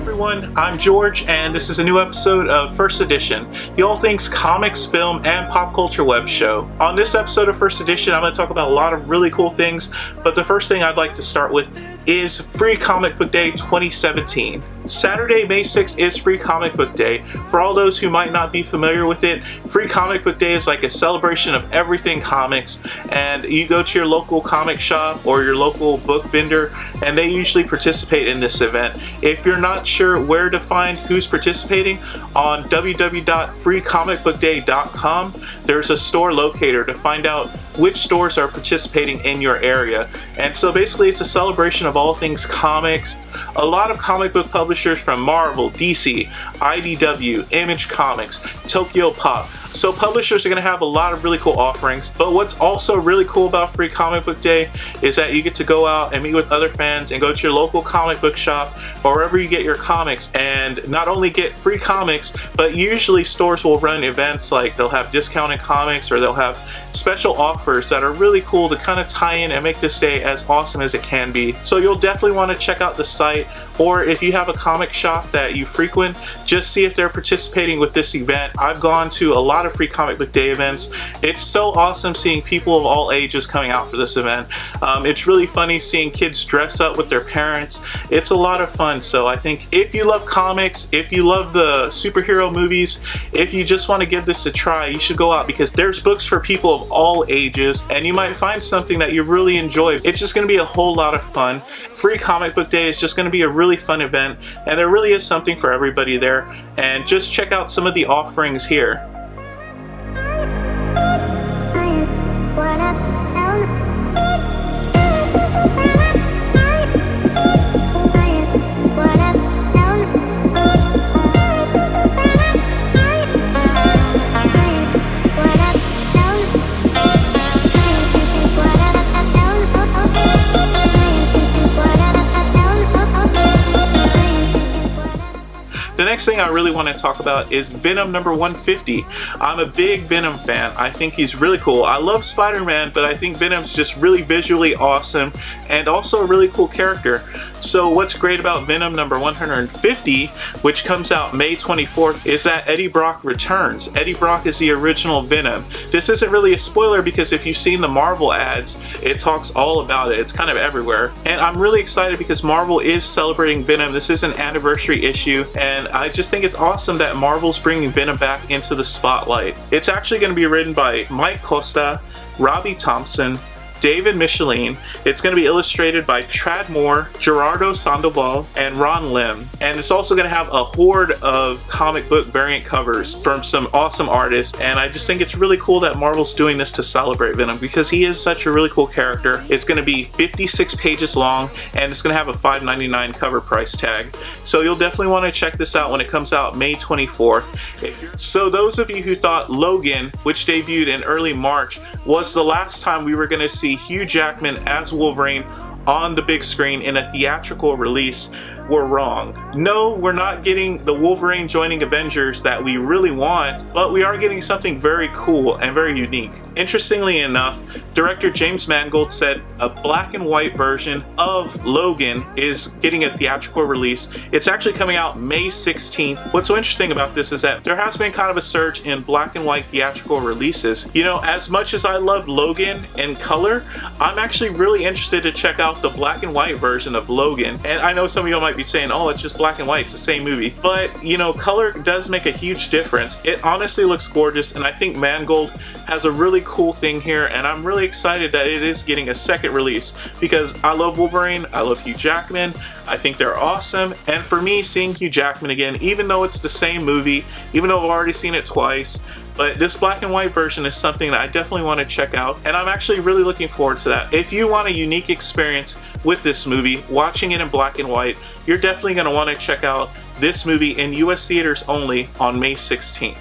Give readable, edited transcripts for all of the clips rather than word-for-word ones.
everyone, I'm George, and this is a new episode of First Edition, the all things comics, film, and pop culture web show. On this episode of First Edition, I'm going to talk about a lot of really cool things, but the first thing I'd like to start with is Free Comic Book Day 2017. Saturday, May 6th is Free Comic Book Day. For all those who might not be familiar with it, Free Comic Book Day is like a celebration of everything comics, and you go to your local comic shop or your local book vendor, and they usually participate in this event. If you're not sure where to find who's participating, on www.freecomicbookday.com, there's a store locator to find out which stores are participating in your area. And so basically it's a celebration of all things comics. A lot of comic book publishers from Marvel, DC, IDW, Image Comics, Tokyo Pop. So publishers are going to have a lot of really cool offerings, but what's also really cool about Free Comic Book Day is that you get to go out and meet with other fans and go to your local comic book shop or wherever you get your comics and not only get free comics, but usually stores will run events like they'll have discounted comics or they'll have special offers that are really cool to kind of tie in and make this day as awesome as it can be. So you'll definitely want to check out the site, or if you have a comic shop that you frequent, just see if they're participating with this event. I've gone to a lot of Free Comic Book Day events. It's so awesome seeing people of all ages coming out for this event. It's really funny seeing kids dress up with their parents. It's a lot of fun. So I think if you love comics, if you love the superhero movies, if you just want to give this a try, you should go out because there's books for people of all ages and you might find something that you really enjoy. It's just going to be a whole lot of fun. Free Comic Book Day is just going to be a really fun event, and there really is something for everybody there. And just check out some of the offerings here. The next thing I really want to talk about is Venom number 150. I'm a big Venom fan. I think he's really cool. I love Spider-Man, but I think Venom's just really visually awesome and also a really cool character. So what's great about Venom number 150, which comes out May 24th, is that Eddie Brock returns. Eddie Brock is the original Venom. This isn't really a spoiler because if you've seen the Marvel ads, it talks all about it. It's kind of everywhere. And I'm really excited because Marvel is celebrating Venom. This is an anniversary issue, and I just think it's awesome that Marvel's bringing Venom back into the spotlight. It's actually going to be written by Mike Costa, Robbie Thompson, David Michelin. It's going to be illustrated by Trad Moore, Gerardo Sandoval, and Ron Lim. And it's also going to have a horde of comic book variant covers from some awesome artists. And I just think it's really cool that Marvel's doing this to celebrate Venom because he is such a really cool character. It's going to be 56 pages long, and it's going to have a $5.99 cover price tag. So you'll definitely want to check this out when it comes out May 24th. So those of you who thought Logan, which debuted in early March, was the last time we were going to see Hugh Jackman as Wolverine on the big screen in a theatrical release, were wrong. No, we're not getting the Wolverine joining Avengers that we really want, but we are getting something very cool and very unique. Interestingly enough, director James Mangold said a black and white version of Logan is getting a theatrical release. It's actually coming out May 16th. What's so interesting about this is that there has been kind of a surge in black and white theatrical releases. You know, as much as I love Logan in color, I'm actually really interested to check out the black and white version of Logan. And I know some of you might be saying, oh, it's just black and white, it's the same movie. But, you know, color does make a huge difference. It honestly looks gorgeous, and I think Mangold has a really cool thing here, and I'm really excited that it is getting a second release because I love Wolverine, I love Hugh Jackman, I think they're awesome, and for me, seeing Hugh Jackman again, even though it's the same movie, even though I've already seen it twice, but this black and white version is something that I definitely want to check out, and I'm actually really looking forward to that. If you want a unique experience with this movie, watching it in black and white, you're definitely going to want to check out this movie in US theaters only on May 16th.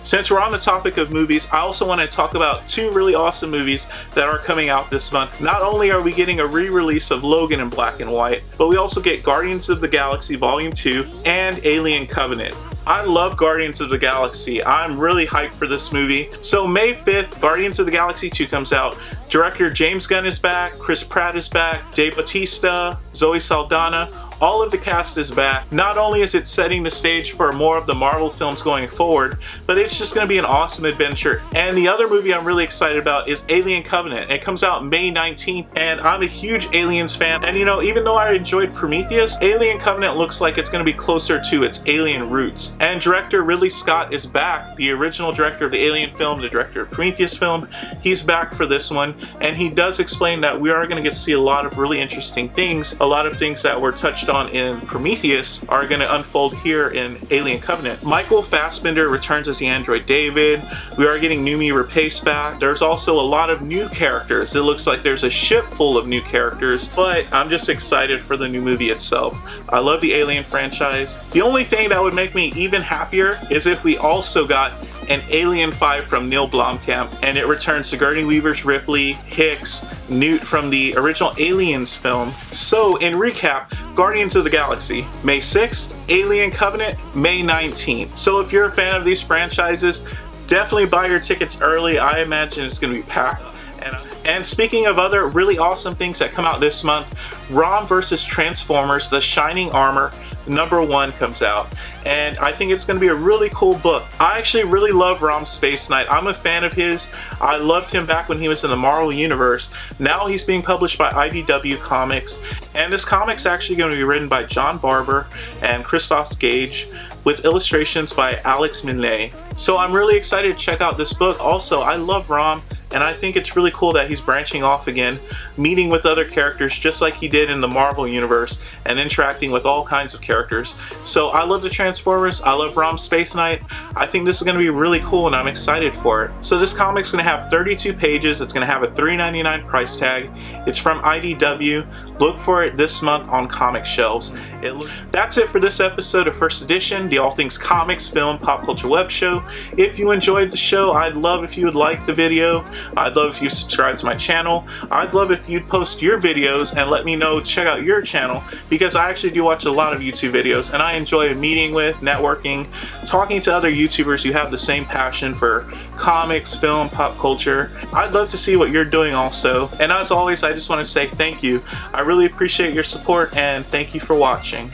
Since we're on the topic of movies, I also want to talk about two really awesome movies that are coming out this month. Not only are we getting a re-release of Logan in black and white, but we also get Guardians of the Galaxy Volume 2 and Alien Covenant. I love Guardians of the Galaxy. I'm really hyped for this movie. So May 5th, Guardians of the Galaxy 2 comes out. Director James Gunn is back, Chris Pratt is back, Dave Bautista, Zoe Saldana, All of the cast is back. Not only is it setting the stage for more of the Marvel films going forward, but it's just going to be an awesome adventure. And the other movie I'm really excited about is Alien Covenant. It comes out May 19th, and I'm a huge Aliens fan. And you know, even though I enjoyed Prometheus, Alien Covenant looks like it's going to be closer to its alien roots. And director Ridley Scott is back, the original director of the Alien film, the director of Prometheus film. He's back for this one, and he does explain that we are going to get to see a lot of really interesting things. A lot of things that were touched on in Prometheus are going to unfold here in Alien Covenant. Michael Fassbender returns as the android David. We are getting Noomi Rapace back. There's also a lot of new characters. It looks like there's a ship full of new characters, but I'm just excited for the new movie itself. I love the Alien franchise. The only thing that would make me even happier is if we also got an Alien 5 from Neil Blomkamp, and it returns Sigourney Weaver's Ripley, Hicks, Newt from the original Aliens film. So in recap, Guardians of the Galaxy, May 6th, Alien Covenant, May 19th. So if you're a fan of these franchises, definitely buy your tickets early. I imagine it's going to be packed. And speaking of other really awesome things that come out this month, Rom vs. Transformers: The Shining Armor #1 comes out, and I think it's going to be a really cool book. I actually really love Rom Space Knight. I'm a fan of his. I loved him back when he was in the Marvel Universe. Now he's being published by IDW Comics, and this comic's actually going to be written by John Barber and Christos Gage, with illustrations by Alex Milne. So I'm really excited to check out this book. Also, I love Rom, and I think it's really cool that he's branching off again, meeting with other characters just like he did in the Marvel Universe, and interacting with all kinds of characters. So I love the Transformers, I love Rom Space Knight. I think this is going to be really cool, and I'm excited for it. So this comic's going to have 32 pages, it's going to have a $3.99 price tag. It's from IDW. Look for it this month on comic shelves. That's it for this episode of First Edition, the all things comics, film, pop culture web show. If you enjoyed the show, I'd love if you would like the video. I'd love if you subscribe to my channel. I'd love if you'd post your videos and let me know, check out your channel, because I actually do watch a lot of YouTube videos, and I enjoy meeting with, networking, talking to other YouTubers who have the same passion for comics, film, pop culture. I'd love to see what you're doing also. And as always, I just want to say thank you. I really appreciate your support, and thank you for watching.